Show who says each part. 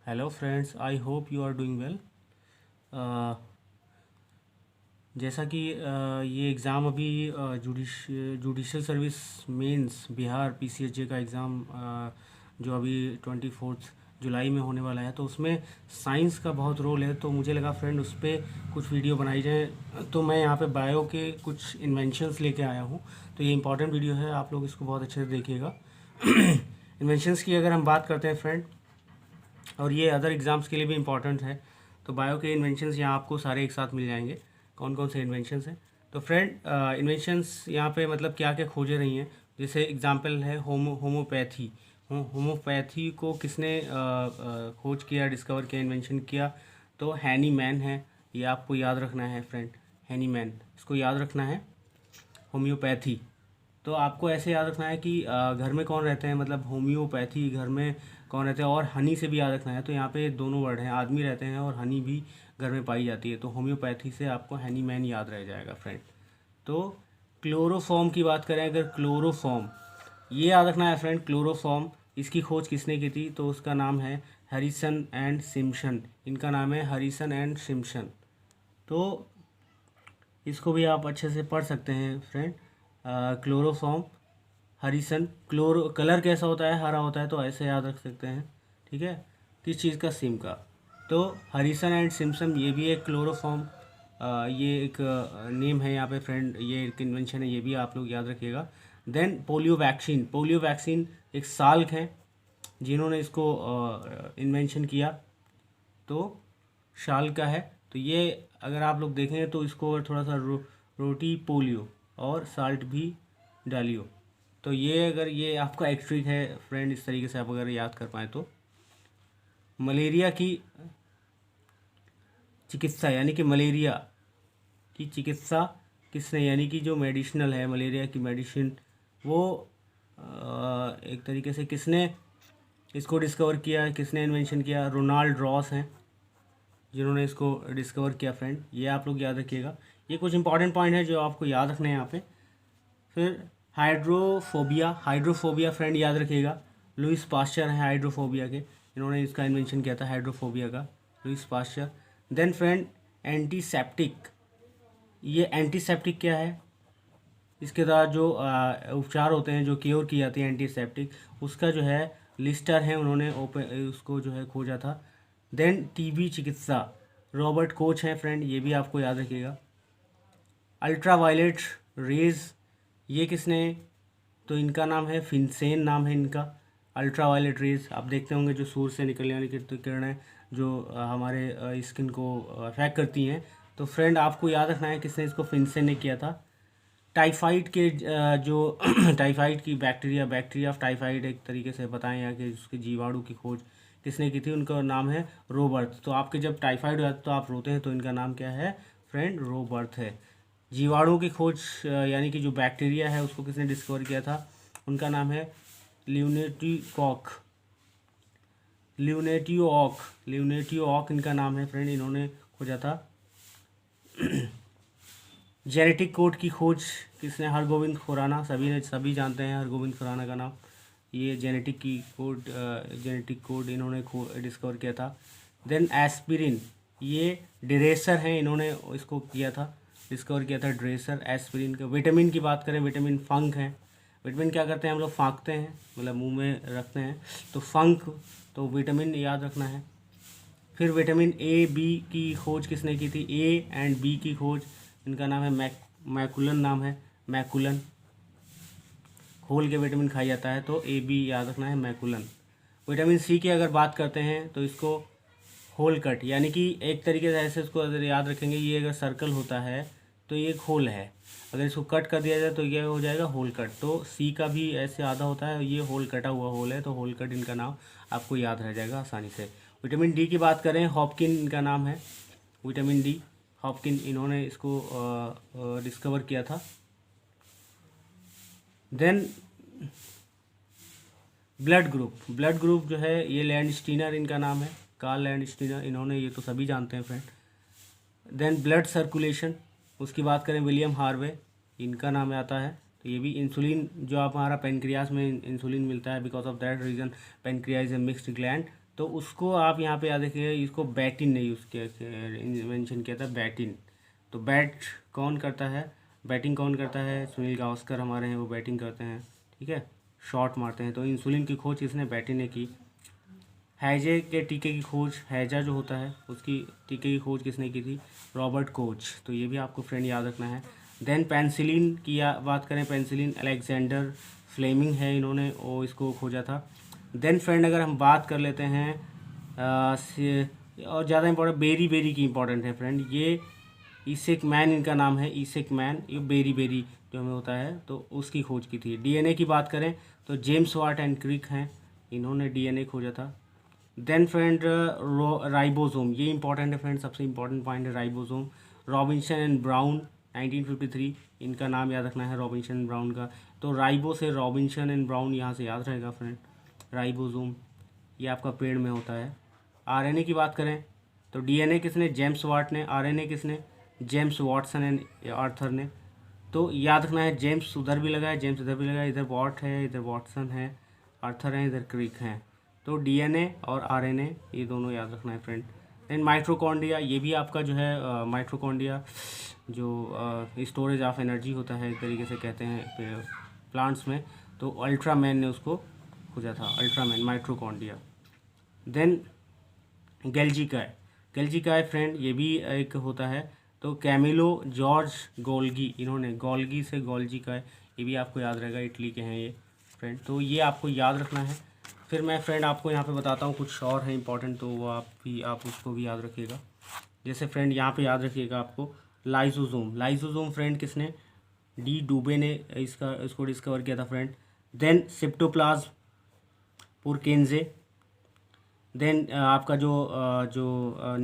Speaker 1: Hello friends, I hope you are doing well. जैसा कि ये एग्ज़ाम अभी judicial service mains Bihar PCSJ का एग्ज़ाम जो अभी 24 जुलाई में होने वाला है, तो उसमें साइंस का बहुत रोल है। तो मुझे लगा फ्रेंड उस पर कुछ वीडियो बनाई जाए। तो मैं यहाँ पे बायो के कुछ इन्वेंशंस लेके आया हूँ। तो ये इंपॉर्टेंट वीडियो है, आप लोग इसको बहुत अच्छे से देखिएगा। इन्वेंशंस की अगर हम बात करते हैं फ्रेंड, और ये अदर एग्ज़ाम्स के लिए भी इम्पॉर्टेंट है, तो बायो के इन्वेंशंस यहाँ आपको सारे एक साथ मिल जाएंगे। कौन कौन से इन्वेंशंस हैं? तो फ्रेंड, इन्वेंशंस यहाँ पे मतलब क्या क्या खोजे रही हैं। जैसे एग्जांपल है होम्योपैथी। होम्योपैथी को किसने खोज किया, डिस्कवर किया, इन्वेंशन किया? तो हैनी मैन है। ये आपको याद रखना है फ्रेंड, हैनी मैन, इसको याद रखना है। होम्योपैथी तो आपको ऐसे याद रखना है कि घर में कौन रहते हैं, मतलब होम्योपैथी घर में कौन रहते हैं। और हनी से भी याद रखना है। तो यहाँ पे दोनों वर्ड हैं, आदमी रहते हैं और हनी भी घर में पाई जाती है। तो होम्योपैथी से आपको हैनी मैन याद रह जाएगा फ्रेंड। तो क्लोरोफॉर्म की बात करें, अगर क्लोरोफॉर्म ये याद रखना है फ्रेंड, क्लोरोफॉर्म इसकी खोज किसने की थी? तो उसका नाम है हरिसन एंड सिम्पसन। इनका नाम है हरिसन एंड सिम्पसन। तो इसको भी आप अच्छे से पढ़ सकते हैं friend. Chloroform, Harrison, chloro colour कैसा होता है? हरा होता है, तो ऐसे याद रख सकते हैं। ठीक है, किस चीज़ का? सिम का। तो हरिसन एंड सिम्पसन ये भी एक क्लोरोफॉर्म, ये एक नेम है यहाँ पे फ्रेंड, ये एक इन्वेंशन है, ये भी आप लोग याद रखिएगा। Then polio vaccine. Polio vaccine एक साल्क है जिन्होंने इसको इन्वेंशन किया, तो शाल का है। तो ये अगर आप लोग देखें तो इसको अगर थोड़ा सा रोटी पोलियो और साल्ट भी डालियो। तो ये अगर ये आपका एक ट्रिक है फ्रेंड, इस तरीके से आप अगर याद कर पाएँ तो। मलेरिया की चिकित्सा, यानी कि मलेरिया की चिकित्सा किसने, यानी कि जो मेडिसिनल है मलेरिया की मेडिसिन, वो एक तरीके से किसने इसको डिस्कवर किया, किसने इन्वेंशन किया? रोनाल्ड रॉस हैं जिन्होंने इसको डिस्कवर किया फ्रेंड। ये आप लोग याद रखिएगा। ये कुछ इंपॉर्टेंट पॉइंट है जो आपको याद रखने हैं यहाँ पे। फिर हाइड्रोफोबिया, हाइड्रोफोबिया फ्रेंड याद रखिएगा। लुइस पास्चर है हाइड्रोफोबिया के, इन्होंने इसका इन्वेंशन किया था हाइड्रोफोबिया का, Louis Pasteur. Then friend antiseptic. ये एंटीसेप्टिक क्या है? इसके द्वारा जो उपचार होते हैं, जो क्योर की जाती है एंटीसेप्टिक, उसका जो है लिस्टर है, उन्होंने उसको जो है खोजा था। देन टीबी चिकित्सा, रॉबर्ट कोच हैं फ्रेंड, ये भी आपको याद रखिएगा। अल्ट्रा वायलेट रेज, ये किसने? तो इनका नाम है फिनसेन, नाम है इनका। अल्ट्रा वायलेट रेज आप देखते होंगे, जो सूर्य से निकलने वाली किरणें जो हमारे स्किन को अफेक्ट करती हैं। तो फ्रेंड आपको याद रखना है किसने इसको, फिनसेन ने किया था। टाइफाइड के जो टाइफाइड की बैक्टीरिया ऑफ टाइफाइड एक तरीके से बताएं, या कि उसके जीवाणु की खोज किसने की थी? उनका नाम है रोबर्ट। तो आपके जब टाइफाइड हो जाता है तो आप रोते हैं, तो इनका नाम क्या है फ्रेंड? रोबर्ट है। जीवाणु की खोज यानी कि जो बैक्टीरिया है उसको किसने डिस्कवर किया था? उनका नाम है ल्यूनेटिकॉक, ल्यूनेटियोक इनका नाम है फ्रेंड, इन्होंने खोजा था। जेनेटिक कोड की खोज किसने? हरगोविंद खुराना, सभी जानते हैं हरगोविंद खुराना का नाम। ये जेनेटिक कोड इन्होंने डिस्कवर किया था। देन एस्पिरिन, ये ड्रेसर हैं, इन्होंने इसको किया था, डिस्कवर किया था ड्रेसर, एस्पिरिन का। विटामिन की बात करें, विटामिन फंक है। विटामिन क्या करते हैं? हम लोग फाँकते हैं, मतलब मुंह में रखते हैं, तो फंक, तो विटामिन याद रखना है। फिर विटामिन ए बी की खोज किसने की थी? ए एंड बी की खोज, इनका नाम है मैकुलन, नाम है मैकुलन। खोल के विटामिन खाया जाता है, तो ए बी याद रखना है, मैकुलन। विटामिन सी की अगर बात करते हैं तो इसको होल कट, यानी कि एक तरीके से ऐसे इसको अगर याद रखेंगे, ये अगर सर्कल होता है तो ये एक होल है, अगर इसको कट कर दिया जाए तो ये हो जाएगा होल कट। तो सी का भी ऐसे आधा होता है, ये होल कटा हुआ होल है, तो होल कट इनका नाम आपको याद रह जाएगा आसानी से। विटामिन डी की बात करें, हॉपकिन इनका नाम है, विटामिन डी हॉपकिन, इन्होंने इसको डिस्कवर किया था। देन ब्लड ग्रुप जो है, ये लैंडस्टीनर इनका नाम है, कार्ल लैंडस्टीनर, इन्होंने, ये तो सभी जानते हैं फ्रेंड। देन ब्लड सर्कुलेशन, उसकी बात करें, विलियम हार्वे, इनका नाम आता है। तो ये भी इंसुलिन, जो आप हमारा पेनक्रियास में इंसुलिन मिलता है, because of that reason pancreas is a mixed gland, तो उसको आप यहाँ पे याद रखिएगा, इसको बैटिन ने यूज़ किया, इन्वेंशन किया था बैटिन। तो कौन करता है, बैटिंग कौन करता है, सुनील गावस्कर हमारे हैं, वो बैटिंग करते हैं, ठीक है, शॉट मारते हैं। तो इंसुलिन की खोज किसने, बैटिन ने की। हैजे के टीके की खोज, हैजा जो होता है उसकी टीके की खोज किसने की थी, रॉबर्ट कोच। तो ये भी आपको फ्रेंड याद रखना है। देन पेंसिलिन की बात करें, पेंसिलिन अलेक्जेंडर फ्लेमिंग है, इन्होंने वो इसको खोजा था। देन फ्रेंड अगर हम बात कर लेते हैं और ज़्यादा इंपॉर्टेंट बेरी की इंपॉर्टेंट है फ्रेंड, ये ईसेक मैन इनका नाम है, ईसेक मैन, ये बेरी जो हमें होता है तो उसकी खोज की थी। डीएनए की बात करें तो जेम्स वाट एंड क्रिक हैं, इन्होंने डीएनए खोजा था। देन फ्रेंड राइबोसोम, ये इंपॉर्टेंट है फ्रेंड, सबसे इंपॉर्टेंट पॉइंट है राइबोसोम। रॉबिन्सन एंड ब्राउन 1953, इनका नाम याद रखना है रॉबिन्सन एंड ब्राउन का। तो राइबो से रॉबिन्सन एंड ब्राउन यहाँ से याद रहेगा फ्रेंड। राइबोसोम ये आपका पेड़ में होता है। आरएनए की बात करें तो डीएनए किसने, जेम्स वाट ने। आरएनए किसने, जेम्स वाटसन एंड आर्थर ने। तो याद रखना है, जेम्स उधर भी लगा है, जेम्स इधर भी लगा है, इधर वॉट है, इधर वाटसन है, आर्थर है, इधर क्रिक है। तो डीएनए और आरएनए ये दोनों याद रखना है फ्रेंड। देन माइट्रोकॉन्ड्रिया, ये भी आपका जो है माइट्रोकॉन्ड्रिया जो स्टोरेज ऑफ एनर्जी होता है एक तरीके से कहते हैं प्लांट्स में, तो अल्ट्रामैन ने उसको खोजा था, अल्ट्रामैन माइट्रोकॉन्ड्रिया। देन गेल्जिकाय फ्रेंड, ये भी एक होता है। तो कैमिलो जॉर्ज गोल्गी, इन्होंने गोल्गी से गोल्जिकाय, ये भी आपको याद रहेगा, इटली के हैं ये फ्रेंड। तो ये आपको याद रखना है। फिर मैं फ्रेंड आपको यहाँ पे बताता हूँ कुछ और है इंपॉर्टेंट, तो वो आप उसको भी याद रखिएगा। जैसे फ्रेंड यहाँ पे याद रखिएगा आपको लाइसोसोम फ्रेंड किसने, डी डूबे ने इसको डिस्कवर किया था फ्रेंड। देन सिप्टोप्लाज्म पुरकेंजे। देन आपका जो